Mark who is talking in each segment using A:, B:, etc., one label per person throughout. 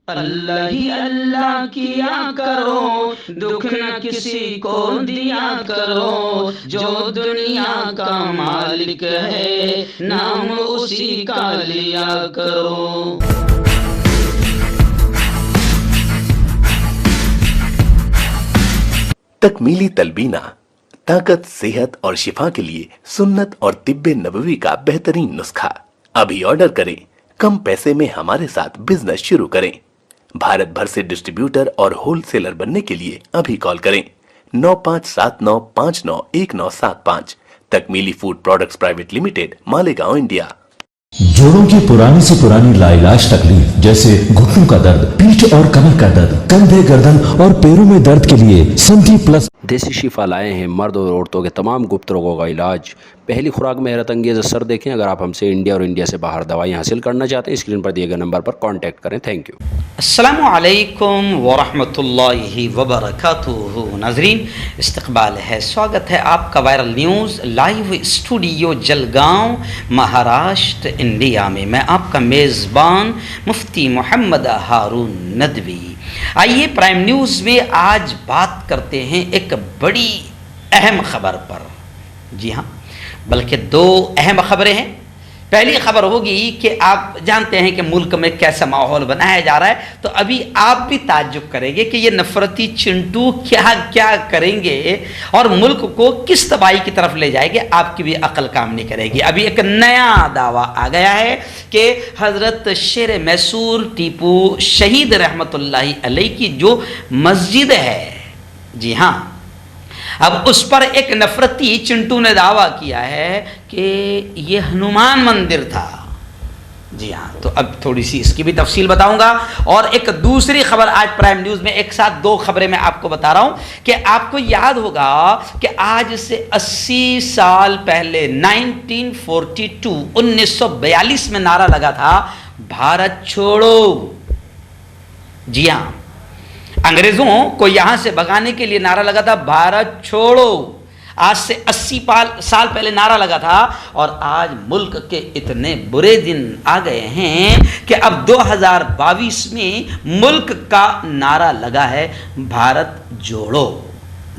A: अल्लाह ही अल्लाह किया करो, दुख न किसी को दिया करो, जो दुनिया का मालिक है नाम उसी का लिया करो।
B: तकमीली तलबीना ताकत, सेहत और शिफा के लिए सुन्नत और तिब्बे नबवी का बेहतरीन नुस्खा। अभी ऑर्डर करें, कम पैसे में हमारे साथ बिजनेस शुरू करें। भारत भर से डिस्ट्रीब्यूटर और होलसेलर बनने के लिए अभी कॉल करें 9579591975। Takmili food products private limited, Malegaon, India.
C: जोड़ों की पुरानी से पुरानी लाइलाज तकलीफ जैसे घुटनों का दर्द, पीठ और कमर का दर्द, कंधे, गर्दन और पैरों में दर्द के लिए संधि प्लस
D: देसी शिफा लाए हैं मर्द और औरतों के तमाम गुप्त रोगों का इलाज। पहली खुराक में हैरत अंगेज असर देखें। अगर आप हमसे इंडिया और इंडिया से बाहर दवाई हासिल करना चाहते हैं, स्क्रीन पर दिए गए नंबर पर कांटेक्ट करें। Thank you.
A: अस्सलामु अलैकुम वरहमतुल्लाहि वबरकातुहू। नाज़रीन, इस्तकबाल है, स्वागत है आपका viral news live studio Jalgaon, Maharashtra, India में। मैं आपका मेज़बान मुफ्ती मोहम्मद हारून नदवी। आइए प्राइम न्यूज़ में आज बात करते हैं एक बड़ी अहम खबर पर। जी हाँ, बल्कि दो अहम खबरें हैं। पहली खबर होगी कि आप जानते हैं कि मुल्क में कैसा माहौल बनाया जा रहा है, तो अभी आप भी ताज्जुब करेंगे कि ये नफरती चिंटू क्या क्या करेंगे और मुल्क को किस तबाही की तरफ ले जाएंगे। आपकी भी अकल काम नहीं करेगी। अभी एक नया दावा आ गया है कि हज़रत शेर मैसूर टीपू शहीद रहमतुल्लाहि अलैह की जो मस्जिद है, जी हाँ, अब उस पर एक नफरती चिंटू ने दावा किया है कि ये हनुमान मंदिर था। जी हाँ, तो अब थोड़ी सी इसकी भी तफसील बताऊंगा। और एक दूसरी खबर आज प्राइम न्यूज़ में, एक साथ दो खबरें मैं आपको बता रहा हूं कि आपको याद होगा कि आज से 80 साल पहले 1942 में नारा लगा था भारत छोड़ो। जी हाँ, अंग्रेजों को यहां से भगाने के लिए नारा लगा था भारत छोड़ो। आज से 80 साल पहले नारा लगा था और आज मुल्क के इतने बुरे दिन आ गए हैं कि अब 2022 में मुल्क का नारा लगा है भारत जोड़ो।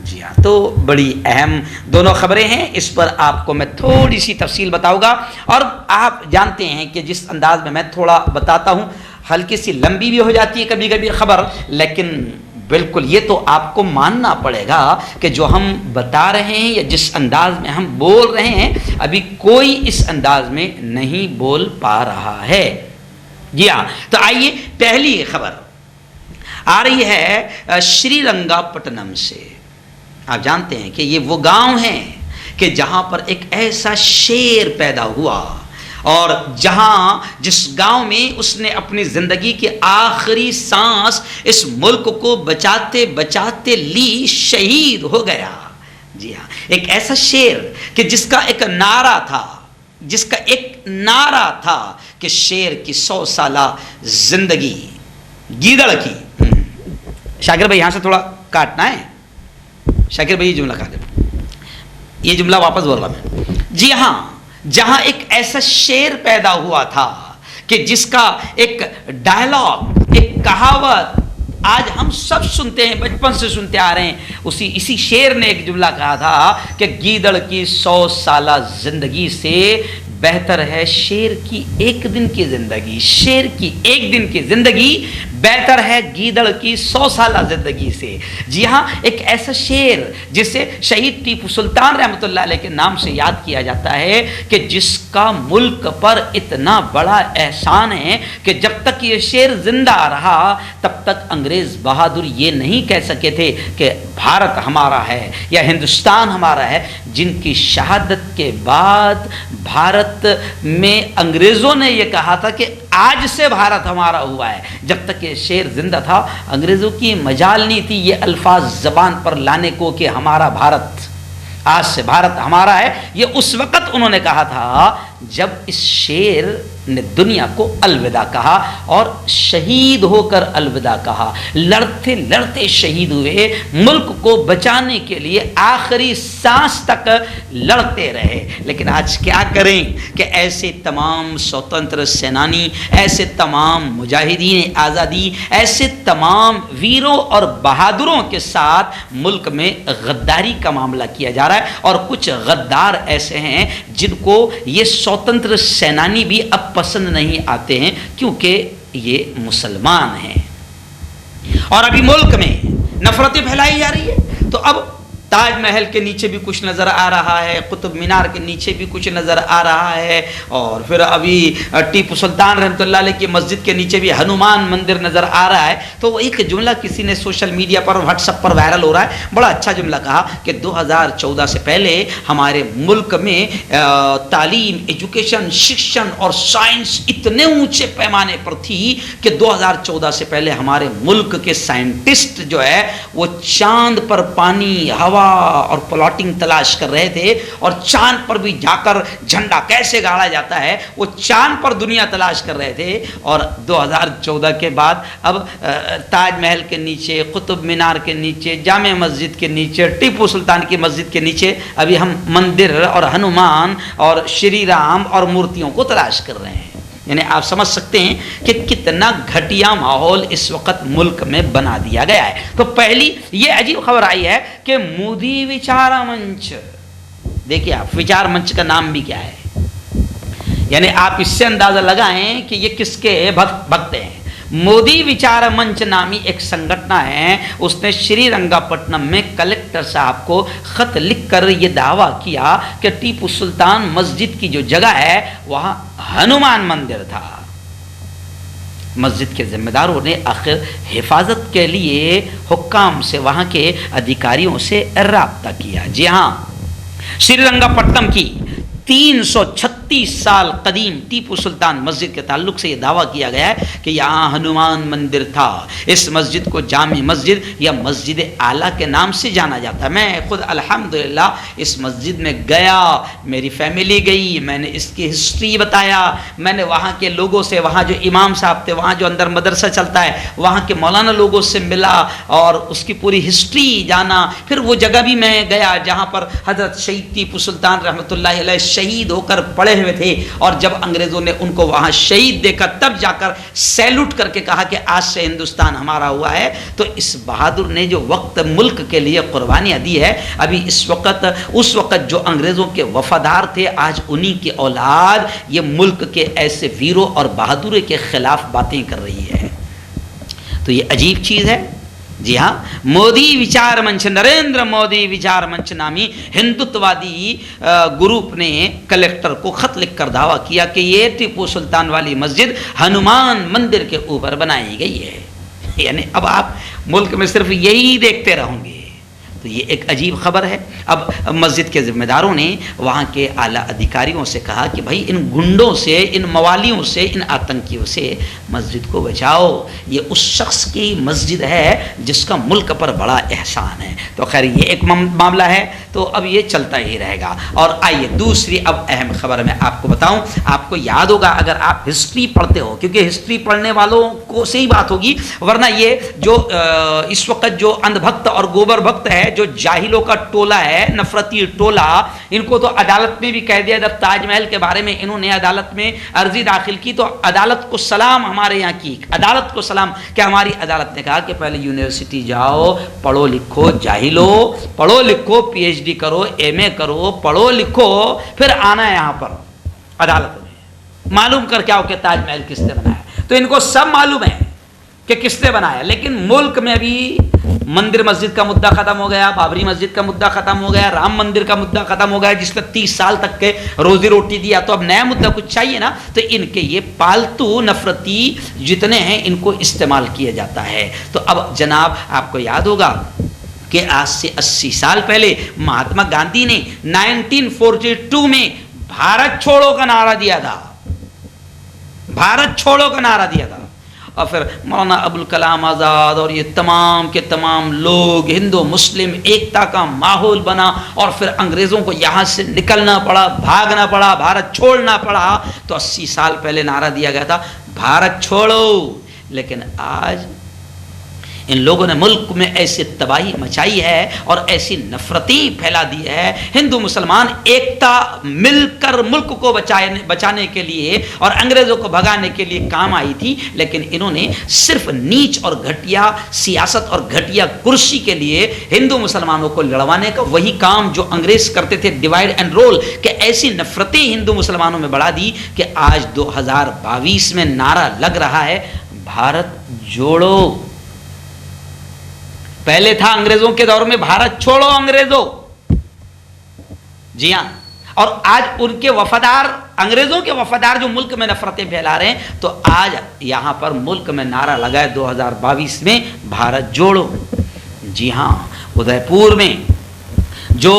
A: जी हाँ, तो बड़ी अहम दोनों खबरें हैं। इस पर आपको मैं थोड़ी सी तफसील बताऊंगा। और आप जानते हैं कि जिस अंदाज में मैं थोड़ा बताता हूँ, हल्की सी लंबी भी हो जाती है कभी कभी खबर, लेकिन बिल्कुल ये तो आपको मानना पड़ेगा कि जो हम बता रहे हैं या जिस अंदाज में हम बोल रहे हैं, अभी कोई इस अंदाज में नहीं बोल पा रहा है। जी हाँ, तो आइए पहली खबर आ रही है श्रीरंगापट्टनम से। आप जानते हैं कि ये वो गांव है कि जहां पर एक ऐसा शेर पैदा हुआ और जहां जिस गांव में उसने अपनी जिंदगी की आखिरी सांस इस मुल्क को बचाते बचाते ली, शहीद हो गया। जी हाँ, एक ऐसा शेर कि जिसका एक नारा था कि शेर की 100 साला जिंदगी गीदड़ की। शाकिर भाई यहां से थोड़ा काटना है। शाकिर भाई ये जुमला काट दे, ये जुमला वापस बोल रहा मैं। जी हाँ, जहां एक ऐसा शेर पैदा हुआ था कि जिसका एक डायलॉग, एक कहावत आज हम सब सुनते हैं, बचपन से सुनते आ रहे हैं। इसी शेर ने एक जुमला कहा था कि गीदड़ की 100 साला जिंदगी से बेहतर है शेर की एक दिन की जिंदगी। शेर की एक दिन की जिंदगी बेहतर है गीदड़ की 100 साला जिंदगी से। जी हाँ, एक ऐसा शेर जिसे शहीद टीपू सुल्तान रहमतुल्लाह अलैह के नाम से याद किया जाता है कि जिसका मुल्क पर इतना बड़ा एहसान है कि जब तक ये शेर जिंदा रहा तब तक अंग्रेज बहादुर ये नहीं कह सके थे कि भारत हमारा है या हिंदुस्तान हमारा है। जिनकी शहादत के बाद भारत में अंग्रेजों ने यह कहा था कि आज से भारत हमारा हुआ है। जब तक ये शेर जिंदा था अंग्रेजों की मजाल नहीं थी ये अल्फाज जबान पर लाने को कि हमारा भारत, आज से भारत हमारा है। ये उस वक्त उन्होंने कहा था जब इस शेर ने दुनिया को अलविदा कहा और शहीद होकर अलविदा कहा, लड़ते लड़ते शहीद हुए, मुल्क को बचाने के लिए आखिरी सांस तक लड़ते रहे। लेकिन आज क्या करें कि ऐसे तमाम स्वतंत्र सेनानी, ऐसे तमाम मुजाहिदीन आज़ादी, ऐसे तमाम वीरों और बहादुरों के साथ मुल्क में गद्दारी का मामला किया जा रहा है। और कुछ गद्दार ऐसे हैं जिनको ये स्वतंत्र सेनानी भी अब पसंद नहीं आते हैं, क्योंकि ये मुसलमान हैं। और अभी मुल्क में नफरतें फैलाई जा रही है। तो अब ताजमहल के नीचे भी कुछ नज़र आ रहा है, कुतुब मीनार के नीचे भी कुछ नज़र आ रहा है, और फिर अभी टीपू सुल्तान रहमतुल्लाह अलैह की मस्जिद के नीचे भी हनुमान मंदिर नज़र आ रहा है। तो एक जुमला किसी ने सोशल मीडिया पर, व्हाट्सएप पर वायरल हो रहा है, बड़ा अच्छा जुमला कहा कि 2014 से पहले हमारे मुल्क में तालीम, एजुकेशन, शिक्षण और साइंस इतने ऊंचे पैमाने पर थी कि 2014 से पहले हमारे मुल्क के साइंटिस्ट जो है वो चांद पर पानी, हवा और प्लॉटिंग तलाश कर रहे थे, और चांद पर भी जाकर झंडा कैसे गाड़ा जाता है वो चांद पर दुनिया तलाश कर रहे थे। और 2014 के बाद अब ताजमहल के नीचे, कुतुब मीनार के नीचे, जामे मस्जिद के नीचे, टीपू सुल्तान की मस्जिद के नीचे अभी हम मंदिर और हनुमान और श्री राम और मूर्तियों को तलाश कर रहे हैं। यानी आप समझ सकते हैं कि कितना घटिया माहौल इस वक्त मुल्क में बना दिया गया है। तो पहली ये अजीब खबर आई है कि मोदी विचार मंच, देखिए आप, विचार मंच का नाम भी क्या है, यानी आप इससे अंदाजा लगाएं कि ये किसके भक्त हैं। मोदी विचार मंच नामी एक संगठन है, उसने श्रीरंगापट्टनम में कलेक्टर साहब को खत लिखकर यह दावा किया कि टीपू सुल्तान मस्जिद की जो जगह है वहां हनुमान मंदिर था। मस्जिद के जिम्मेदारों ने आखिर हिफाजत के लिए हुक्काम से, वहां के अधिकारियों से राब्ता किया। जी हाँ, श्रीरंगापट्टनम की 336 साल कदीम टीपू सुल्तान मस्जिद के ताल्लुक से यह दावा किया गया है कि यहाँ हनुमान मंदिर था। इस मस्जिद को जामी मस्जिद या मस्जिद आला के नाम से जाना जाता है। मैं खुद अल्हम्दुलिल्लाह इस मस्जिद में गया, मेरी फैमिली गई, मैंने इसकी हिस्ट्री बताया, मैंने वहाँ के लोगों से, वहाँ जो इमाम साहब थे, वहाँ जो अंदर मदरसा चलता है, वहाँ के मौलाना लोगों से मिला और उसकी पूरी हिस्ट्री जाना। फिर वो जगह भी मैं गया जहाँ पर हजरत शहीद टीपू सुल्तान रहमतुल्लाह अलैह शहीद होकर पड़े हुए थे, और जब अंग्रेजों ने उनको वहां शहीद देखा तब जाकर सैल्यूट करके कहा कि आज से हिंदुस्तान हमारा हुआ है। तो इस बहादुर ने जो वक्त मुल्क के लिए कुर्बानियां दी है, अभी इस वक्त, उस वक्त जो अंग्रेजों के वफादार थे, आज उन्हीं की औलाद ये मुल्क के ऐसे वीरों और बहादुरों के खिलाफ बातें कर रही है। तो ये अजीब चीज है। जी हाँ, मोदी विचार मंच, नरेंद्र मोदी विचार मंच नामी हिंदुत्ववादी ग्रुप ने कलेक्टर को खत लिखकर दावा किया कि ये टीपू सुल्तान वाली मस्जिद हनुमान मंदिर के ऊपर बनाई गई है। यानी अब आप मुल्क में सिर्फ यही देखते रहोगे। तो ये एक अजीब खबर है। अब मस्जिद के ज़िम्मेदारों ने वहाँ के आला अधिकारियों से कहा कि भाई इन गुंडों से, इन मवालियों से, इन आतंकियों से मस्जिद को बचाओ। ये उस शख्स की मस्जिद है जिसका मुल्क पर बड़ा एहसान है। तो खैर ये एक मामला है, तो अब ये चलता ही रहेगा। और आइए दूसरी अब अहम खबर मैं आपको बताऊं। आपको याद होगा अगर आप हिस्ट्री पढ़ते हो, क्योंकि हिस्ट्री पढ़ने वालों को से ही बात होगी, वरना ये जो इस वक्त जो अंधभक्त और गोबर भक्त है, जो जाहिलों का टोला है, नफरती टोला, इनको तो अदालत में भी कह दिया। जब ताजमहल के बारे में इन्होंने अदालत में अर्जी दाखिल की तो अदालत को सलाम, हमारे यहाँ की अदालत को सलाम, क्या हमारी अदालत ने कहा कि पहले यूनिवर्सिटी जाओ, पढ़ो लिखो, जाहिलो, पढ़ो लिखो, पीएचडी करो, एमए करो, पढ़ो लिखो, फिर आना है यहाँ पर अदालत में, मालूम कर क्या हो कि ताजमहल किसने बनाया। तो इनको सब मालूम है कि किसने बनाया, लेकिन मुल्क में अभी मंदिर मस्जिद का मुद्दा खत्म हो गया, बाबरी मस्जिद का मुद्दा खत्म हो गया, राम मंदिर का मुद्दा खत्म हो गया, जिसने 30 साल तक के रोजी रोटी दिया। तो अब नया मुद्दा कुछ चाहिए ना, तो इनके ये पालतू नफरती जितने हैं इनको इस्तेमाल किया जाता है। तो अब जनाब आपको याद होगा कि आज से 80 साल पहले महात्मा गांधी ने 1942 में भारत छोड़ो का नारा दिया था। भारत छोड़ो का नारा दिया था। और फिर मौलाना अबुल कलाम आज़ाद और ये तमाम के तमाम लोग, हिंदू मुस्लिम एकता का माहौल बना और फिर अंग्रेज़ों को यहाँ से निकलना पड़ा, भागना पड़ा, भारत छोड़ना पड़ा। तो 80 साल पहले नारा दिया गया था भारत छोड़ो, लेकिन आज इन लोगों ने मुल्क में ऐसी तबाही मचाई है और ऐसी नफरतें फैला दी है। हिंदू मुसलमान एकता मिलकर मुल्क को बचाने के लिए और अंग्रेज़ों को भगाने के लिए काम आई थी, लेकिन इन्होंने सिर्फ नीच और घटिया सियासत और घटिया कुर्सी के लिए हिंदू मुसलमानों को लड़वाने का वही काम जो अंग्रेज़ करते थे, डिवाइड एंड रोल, कि ऐसी नफरतें हिंदू मुसलमानों में बढ़ा दी कि आज 2022 में नारा लग रहा है भारत जोड़ो। पहले था अंग्रेजों के दौर में भारत छोड़ो अंग्रेजों, जी हां, और आज उनके वफादार, अंग्रेजों के वफादार जो मुल्क में नफरतें फैला रहे हैं, तो आज यहां पर मुल्क में नारा लगा है 2022 में भारत जोड़ो। जी हां, उदयपुर में जो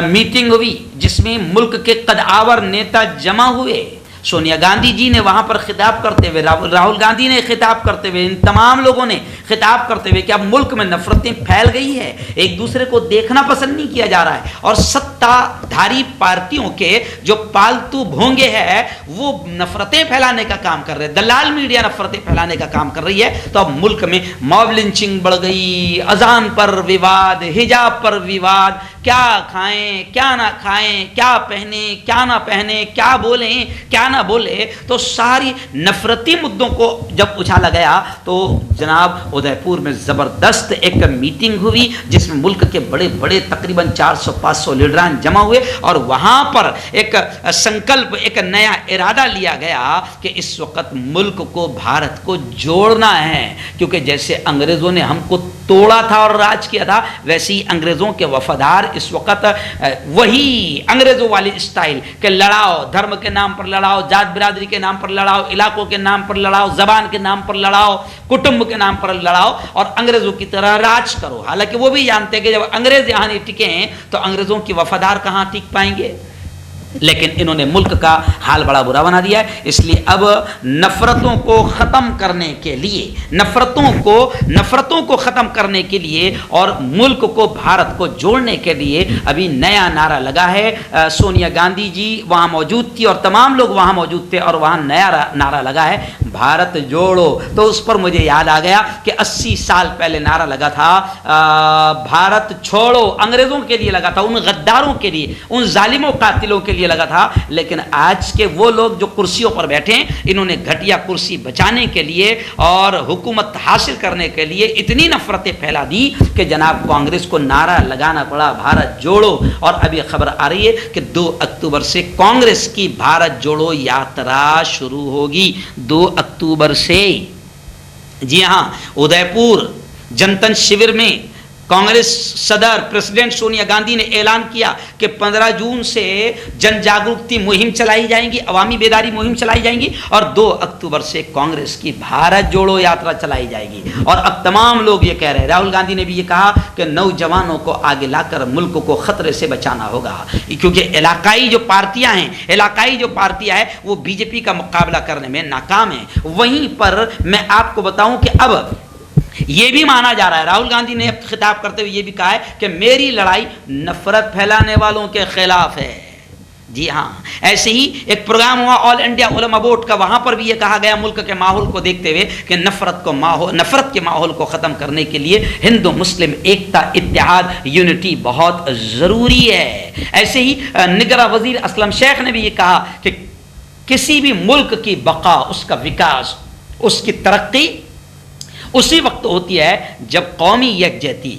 A: मीटिंग हुई जिसमें मुल्क के कदावर नेता जमा हुए, सोनिया गांधी जी ने वहां पर खिताब करते हुए, राहुल गांधी ने खिताब करते हुए, इन तमाम लोगों ने खिताब करते हुए कि अब मुल्क में नफरतें फैल गई है, एक दूसरे को देखना पसंद नहीं किया जा रहा है और सत्ताधारी पार्टियों के जो पालतू भोंगे हैं वो नफरतें फैलाने का काम कर रहे हैं, दलाल मीडिया नफरतें फैलाने का काम कर रही है। तो अब मुल्क में मॉब लिंचिंग बढ़ गई, अजान पर विवाद, हिजाब पर विवाद, क्या खाएं क्या ना खाएं, क्या पहने क्या ना पहने, क्या बोलें क्या ना बोले, तो सारी नफरती मुद्दों को जब उछाला गया तो जनाब उदयपुर में ज़बरदस्त एक मीटिंग हुई जिसमें मुल्क के बड़े बड़े तकरीबन 400-500 लीडरान जमा हुए और वहाँ पर एक संकल्प, एक नया इरादा लिया गया कि इस वक्त मुल्क को, भारत को जोड़ना है, क्योंकि जैसे अंग्रेज़ों ने हमको तोड़ा था और राज किया था, वैसे ही अंग्रेज़ों के वफादार इस वक्त वही अंग्रेज़ों वाली स्टाइल के लड़ाओ, धर्म के नाम पर लड़ाओ, जात बिरादरी के नाम पर लड़ाओ, इलाकों के नाम पर लड़ाओ, जबान के नाम पर लड़ाओ, कुटुंब के नाम पर लड़ाओ और अंग्रेजों की तरह राज करो। हालांकि वो भी जानते हैं कि जब अंग्रेज यहां नहीं टिके हैं तो अंग्रेजों की वफादार कहां टिक पाएंगे, लेकिन इन्होंने मुल्क का हाल बड़ा बुरा बना दिया है। इसलिए अब नफरतों को ख़त्म करने के लिए, नफरतों को ख़त्म करने के लिए और मुल्क को, भारत को जोड़ने के लिए अभी नया नारा लगा है। सोनिया गांधी जी वहाँ मौजूद थी और तमाम लोग वहाँ मौजूद थे और वहाँ नया नारा लगा है भारत जोड़ो। तो उस पर मुझे याद आ गया कि 80 साल पहले नारा लगा था भारत छोड़ो, अंग्रेज़ों के लिए लगा था, उन गद्दारों के लिए, उन जालिमों कातिलों के लिए लगा था। लेकिन आज के वो लोग जो कुर्सियों पर बैठे हैं, इन्होंने घटिया कुर्सी बचाने के लिए और हुकूमत हासिल करने के लिए इतनी नफरतें फैला दी कि जनाब कांग्रेस को नारा लगाना पड़ा भारत जोड़ो। और अभी खबर आ रही है कि 2 अक्टूबर से कांग्रेस की भारत जोड़ो यात्रा शुरू होगी, 2 अक्टूबर से। जी हां, उदयपुर जनता शिविर में कांग्रेस सदर प्रेसिडेंट सोनिया गांधी ने ऐलान किया कि 15 जून से जन जागरूकता मुहिम चलाई जाएंगी, अवामी बेदारी मुहिम चलाई जाएंगी और 2 अक्टूबर से कांग्रेस की भारत जोड़ो यात्रा चलाई जाएगी। और अब तमाम लोग ये कह रहे हैं, राहुल गांधी ने भी ये कहा कि नौजवानों को आगे लाकर मुल्क को खतरे से बचाना होगा, क्योंकि इलाकाई जो पार्टियां हैं वो बीजेपी का मुकाबला करने में नाकाम है। वहीं पर मैं आपको बताऊं कि अब ये भी माना जा रहा है, राहुल गांधी ने खिताब करते हुए ये भी कहा है कि मेरी लड़ाई नफरत फैलाने वालों के खिलाफ है। जी हाँ, ऐसे ही एक प्रोग्राम हुआ ऑल इंडिया उलमा बोर्ड का, वहां पर भी ये कहा गया मुल्क के माहौल को देखते हुए कि नफरत के माहौल को खत्म करने के लिए हिंदू मुस्लिम एकता, इत्तेहाद, यूनिटी बहुत जरूरी है। ऐसे ही निगरां वजीर असलम शेख ने भी ये कहा कि किसी भी मुल्क की बका, उसका विकास, उसकी तरक्की उसी वक्त होती है जब कौमी यकजहती,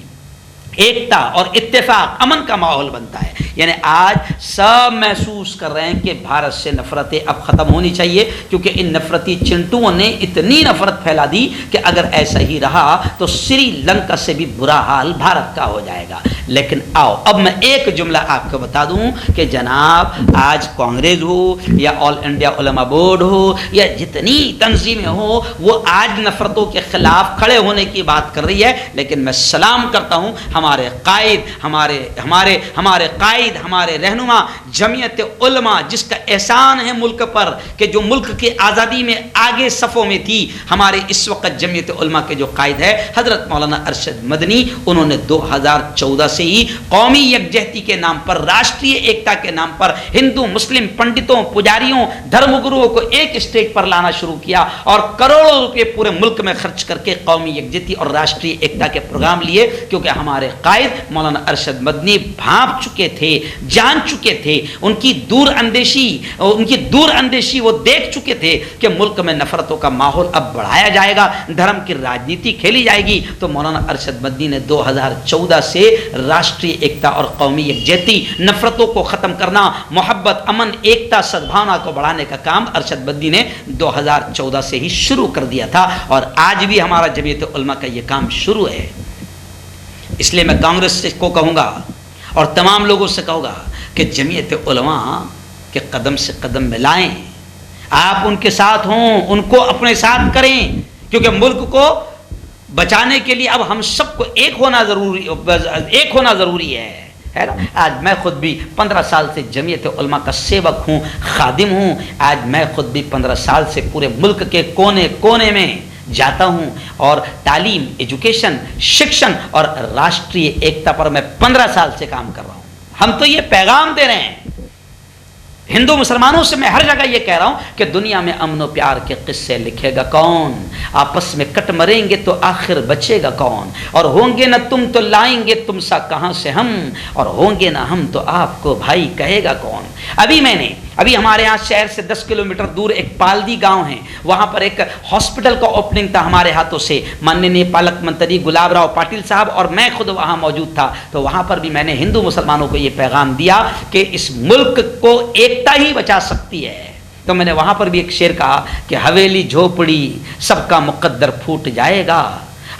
A: एकता और इत्तेफाक, अमन का माहौल बनता है। यानी आज सब महसूस कर रहे हैं कि भारत से नफरतें अब ख़त्म होनी चाहिए, क्योंकि इन नफरती चिंटुओं ने इतनी नफरत फैला दी कि अगर ऐसा ही रहा तो श्रीलंका से भी बुरा हाल भारत का हो जाएगा। लेकिन आओ अब मैं एक जुमला आपको बता दूं कि जनाब आज कांग्रेस हो या ऑल इंडिया उलमा बोर्ड हो या जितनी तंजीमें हो, वो आज नफरतों के खिलाफ खड़े होने की बात कर रही है। लेकिन मैं सलाम करता हूं हमारे कायद कायद, हमारे रहनुमा जमीयत उलमा, जिसका एहसान है मुल्क पर कि जो मुल्क की आज़ादी में आगे सफ़ों में थी, हमारे इस वक्त जमीयत उलमा के जो कायद है हज़रत मौलाना अरशद मदनी, उन्होंने 2014 से ही कौमी यकजहती के नाम पर, राष्ट्रीय एकता के नाम पर हिंदू मुस्लिम पंडितों, पुजारियों, धर्मगुरुओं को एक स्टेज पर लाना शुरू किया और करोड़ों रुपए पूरे मुल्क में खर्च करके कौमी यकजहती और राष्ट्रीय एकता के प्रोग्राम लिए, क्योंकि हमारे कायद मौलाना अरशद मदनी भांप चुके थे, जान चुके थे, उनकी दूर अंदेशी वो देख चुके थे कि मुल्क में नफरतों का माहौल अब बढ़ाया जाएगा, धर्म की राजनीति खेली जाएगी। तो मौलाना अरशद मदनी ने 2014 से राष्ट्रीय एकता और कौमी यकजहती, नफरतों को ख़त्म करना, मोहब्बत, अमन, एकता, सद्भावना को बढ़ाने का काम अरशद मदनी ने 2014 से ही शुरू कर दिया था और आज भी हमारा जमीयत उलमा का यह काम शुरू है। इसलिए मैं कांग्रेस को कहूँगा और तमाम लोगों से कहूँगा कि जमीयत उलमा के कदम से कदम मिलाएं, आप उनके साथ हों, उनको अपने साथ करें, क्योंकि मुल्क को बचाने के लिए अब हम सबको एक होना ज़रूरी है ना। आज मैं खुद भी 15 साल से जमीयत उलमा का सेवक हूँ, खादिम हूँ। आज मैं खुद भी 15 साल से पूरे मुल्क के कोने कोने में जाता हूँ और तालीम, एजुकेशन, शिक्षण और राष्ट्रीय एकता पर मैं 15 साल से काम कर रहा हूँ। हम तो ये पैगाम दे रहे हैं हिंदू मुसलमानों से, मैं हर जगह ये कह रहा हूं कि दुनिया में अमन और प्यार के किस्से लिखेगा कौन, आपस में कट मरेंगे तो आखिर बचेगा कौन, और होंगे ना तुम तो लाएंगे तुम सा कहां से हम, और होंगे ना हम तो आपको भाई कहेगा कौन। अभी हमारे यहाँ शहर से 10 किलोमीटर दूर एक पालदी गांव है, वहां पर एक हॉस्पिटल का ओपनिंग था हमारे हाथों से, माननीय पालक मंत्री गुलाब राव पाटिल साहब और मैं खुद वहां मौजूद था। तो वहां पर भी मैंने हिंदू मुसलमानों को ये पैगाम दिया कि इस मुल्क को एकता ही बचा सकती है। तो मैंने वहां पर भी एक शेर कहा कि हवेली झोपड़ी सबका मुकद्दर फूट जाएगा,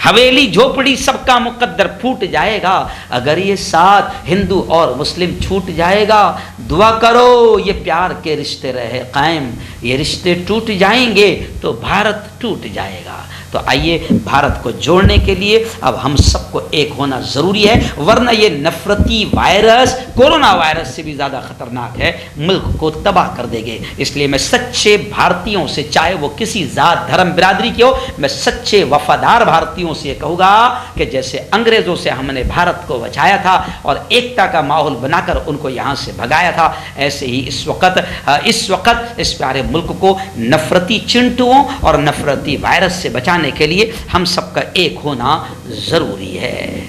A: हवेली झोपड़ी सबका मुकद्दर फूट जाएगा, अगर ये साथ हिंदू और मुस्लिम छूट जाएगा, दुआ करो ये प्यार के रिश्ते रहे कायम, ये रिश्ते टूट जाएंगे तो भारत टूट जाएगा। तो आइए भारत को जोड़ने के लिए अब हम सबको एक होना ज़रूरी है, वरना ये नफरती वायरस कोरोना वायरस से भी ज़्यादा ख़तरनाक है, मुल्क को तबाह कर देंगे। इसलिए मैं सच्चे भारतीयों से, चाहे वो किसी ज़ात धर्म बिरादरी के हो, मैं सच्चे वफादार भारतीयों से कहूँगा कि जैसे अंग्रेज़ों से हमने भारत को बचाया था और एकता का माहौल बनाकर उनको यहाँ से भगाया था, ऐसे ही इस वक्त इस प्यारे मुल्क को नफरती चिंटुओं और नफरती वायरस से बचाने के लिए हम सबका एक होना ज़रूरी है।